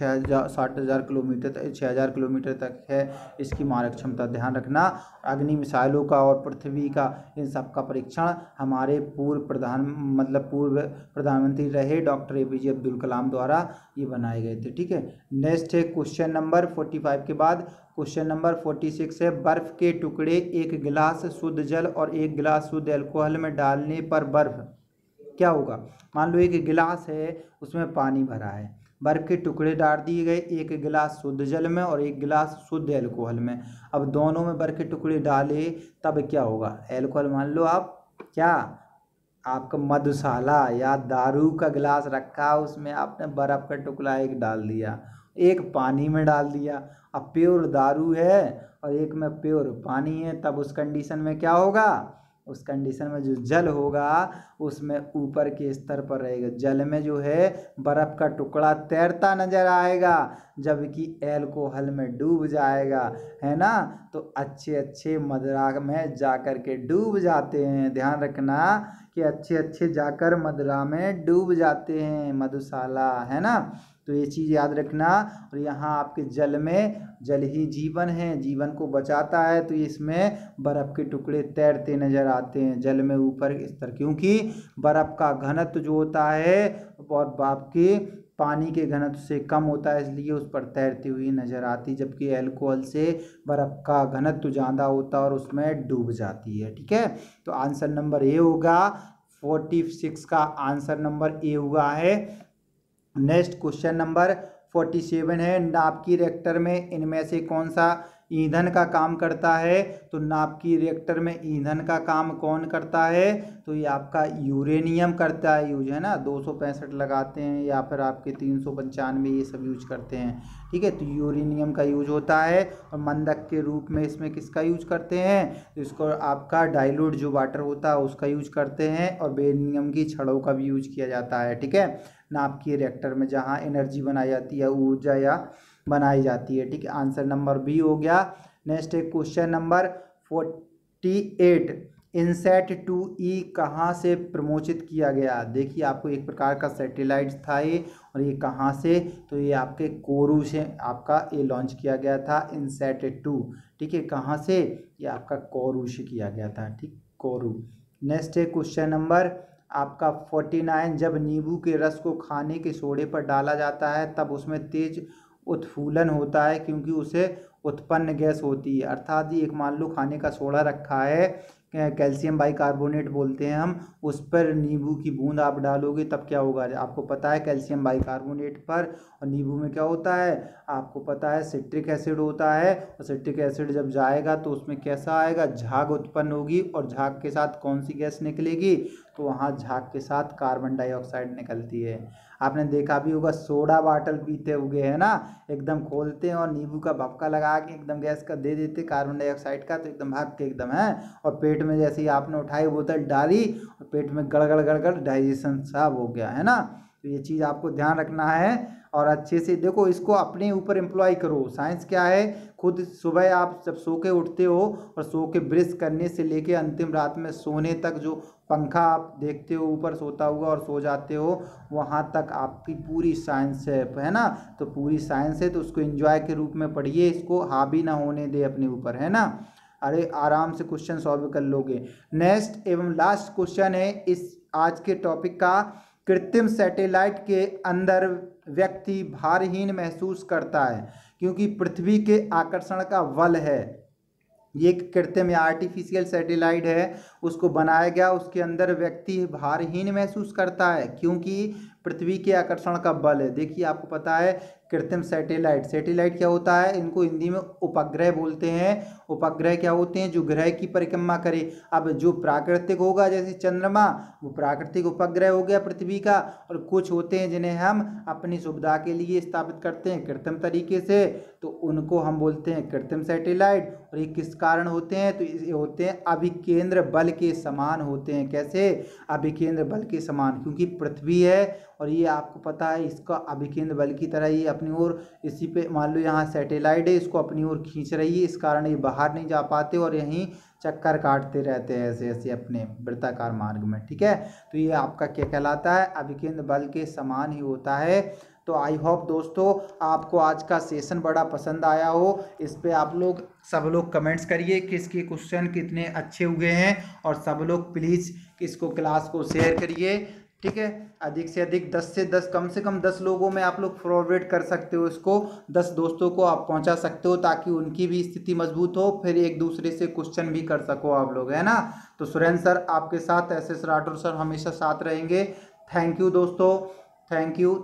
60,000 किलोमीटर तक, 6000 किलोमीटर तक है इसकी मारक क्षमता। ध्यान रखना, अग्नि मिसाइलों का और पृथ्वी का इन सब का परीक्षण हमारे पूर्व प्रधानमंत्री रहे डॉक्टर APJ अब्दुल कलाम द्वारा ये बनाए गए थे। ठीक है, नेक्स्ट है क्वेश्चन नंबर 45 के बाद क्वेश्चन नंबर 46 है, बर्फ के टुकड़े एक गिलास शुद्ध जल और एक गिलास शुद्ध अल्कोहल में डालने पर बर्फ क्या होगा। मान लो एक गिलास है उसमें पानी भरा है, बर्फ के टुकड़े डाल दिए गए एक गिलास शुद्ध जल में और एक गिलास शुद्ध अल्कोहल में। अब दोनों में बर्फ के टुकड़े डाले तब क्या होगा, अल्कोहल मान लो आप क्या, आपका मधुशाला या दारू का गिलास रखा, उसमें आपने बर्फ का टुकड़ा एक डाल दिया, एक पानी में डाल दिया। अब प्योर दारू है और एक में प्योर पानी है, तब उस कंडीशन में क्या होगा, उस कंडीशन में जो जल होगा उसमें ऊपर के स्तर पर रहेगा, जल में जो है बर्फ का टुकड़ा तैरता नजर आएगा, जबकि अल्कोहल में डूब जाएगा, है ना। तो अच्छे अच्छे मदिरा में जाकर के डूब जाते हैं, ध्यान रखना कि अच्छे अच्छे जाकर मदिरा में डूब जाते हैं, मधुशाला, है ना। तो ये चीज़ याद रखना। और यहाँ आपके जल में, जल ही जीवन है, जीवन को बचाता है, तो इसमें बर्फ़ के टुकड़े तैरते नज़र आते हैं जल में ऊपर स्तर, क्योंकि बर्फ़ का घनत्व जो होता है और आपके पानी के घनत्व से कम होता है, इसलिए उस पर तैरती हुई नज़र आती, जबकि अल्कोहल से बर्फ़ का घनत्व ज़्यादा होता है और उसमें डूब जाती है। ठीक है, तो आंसर नंबर ए होगा, 46 का आंसर नंबर ए हुआ है। नेक्स्ट क्वेश्चन नंबर 47 है, नाभिकीय रिएक्टर में इनमें से कौन सा ईंधन का काम करता है। तो नाभिकीय रिएक्टर में ईंधन का काम कौन करता है, तो ये आपका यूरेनियम करता है यूज, है ना। 265 लगाते हैं या फिर आपके 395 ये सब यूज करते हैं। ठीक है, तो यूरेनियम का यूज होता है। और मंदक के रूप में इसमें किसका यूज करते हैं, इसको आपका डाइल्यूट जो वाटर होता है उसका यूज करते हैं, और बेरिलियम की छड़ों का भी यूज किया जाता है। ठीक है, नाभिकीय रिएक्टर में जहाँ एनर्जी बनाई जाती है, ऊर्जा या बनाई जाती है। ठीक है, आंसर नंबर बी हो गया। नेक्स्ट है क्वेश्चन नंबर 48, इनसैट 2E कहाँ से प्रमोचित किया गया। देखिए, आपको एक प्रकार का सैटेलाइट था ये, और ये कहाँ से, तो ये आपके कोरू से आपका ये लॉन्च किया गया था, इनसैट 2। ठीक है, कहाँ से, ये आपका कोरू से किया गया था। ठीक, कोरू। नेक्स्ट है क्वेश्चन नंबर आपका 49, जब नींबू के रस को खाने के सोडे पर डाला जाता है तब उसमें तेज उत्फूलन होता है, क्योंकि उसे उत्पन्न गैस होती है। अर्थात एक मान लो खाने का सोडा रखा है, कैल्शियम बाइकार्बोनेट बोलते हैं हम, उस पर नींबू की बूंद आप डालोगे तब क्या होगा, आपको पता है कैल्शियम बाइकार्बोनेट पर और नींबू में क्या होता है, आपको पता है सिट्रिक एसिड होता है। और सिट्रिक एसिड जब जाएगा तो उसमें कैसा आएगा, झाग उत्पन्न होगी, और झाग के साथ कौन सी गैस निकलेगी, तो वहाँ झाग के साथ कार्बन डाइऑक्साइड निकलती है। आपने देखा भी होगा सोडा बाटल पीते हुए, है ना, एकदम खोलते हैं और नींबू का भपका लगा के एकदम गैस का दे देते कार्बन डाइऑक्साइड का, तो एकदम भाग के एकदम है, और पेट में जैसे ही आपने उठाई बोतल डाली और पेट में गड़गड़ गड़गड़ डाइजेशन सब हो गया, है ना। तो ये चीज़ आपको ध्यान रखना है और अच्छे से देखो, इसको अपने ऊपर एम्प्लॉय करो। साइंस क्या है, खुद सुबह आप जब सो के उठते हो और सो के ब्रश करने से लेके अंतिम रात में सोने तक जो पंखा आप देखते हो ऊपर सोता हुआ और सो जाते हो, वहाँ तक आपकी पूरी साइंस है ना। तो पूरी साइंस है, तो उसको एंजॉय के रूप में पढ़िए, इसको हावी ना होने दे अपने ऊपर, है ना। अरे आराम से क्वेश्चन सॉल्व कर लोगे। नेक्स्ट एवं लास्ट क्वेश्चन है इस आज के टॉपिक का, कृत्रिम सैटेलाइट के अंदर व्यक्ति भारहीन महसूस करता है क्योंकि पृथ्वी के आकर्षण का बल है। ये एक कृत्रिम या आर्टिफिशियल सैटेलाइट है, उसको बनाया गया, उसके अंदर व्यक्ति भारहीन महसूस करता है क्योंकि पृथ्वी के आकर्षण का बल है। देखिए आपको पता है कृत्रिम सैटेलाइट, सैटेलाइट क्या होता है, इनको हिंदी में उपग्रह बोलते हैं। उपग्रह क्या होते हैं, जो ग्रह की परिक्रमा करे। अब जो प्राकृतिक होगा जैसे चंद्रमा, वो प्राकृतिक उपग्रह हो गया पृथ्वी का, और कुछ होते हैं जिन्हें हम अपनी सुविधा के लिए स्थापित करते हैं कृत्रिम तरीके से, तो उनको हम बोलते हैं कृत्रिम सैटेलाइट। और ये किस कारण होते हैं, तो ये होते हैं अभिकेंद्र बल के समान होते हैं। कैसे, अभिकेंद्र बल के समान, क्योंकि पृथ्वी है और ये आपको पता है इसका अभिकेंद्र बल की तरह ये अपनी ओर, इसी पे मान लो यहाँ सैटेलाइट है, इसको अपनी ओर खींच रही है, इस कारण ये बाहर नहीं जा पाते और यहीं चक्कर काटते रहते हैं ऐसे ऐसे अपने वृत्ताकार मार्ग में। ठीक है, तो ये आपका क्या कहलाता है, अभिकेंद्र बल के समान ही होता है। तो आई होप दोस्तों आपको आज का सेशन बड़ा पसंद आया हो। इस पे आप लोग सब लोग कमेंट्स करिए किसके क्वेश्चन कितने अच्छे हुए हैं, और सब लोग प्लीज़ इसको क्लास को शेयर करिए। ठीक है, अधिक से अधिक 10 से 10 कम से कम 10 लोगों में आप लोग फॉरवर्ड कर सकते हो इसको, 10 दोस्तों को आप पहुंचा सकते हो ताकि उनकी भी स्थिति मजबूत हो, फिर एक दूसरे से क्वेश्चन भी कर सको आप लोग, है ना। तो सुरेंद्र सर आपके साथ, एस एस राठौर सर हमेशा साथ रहेंगे। थैंक यू दोस्तों, थैंक यू।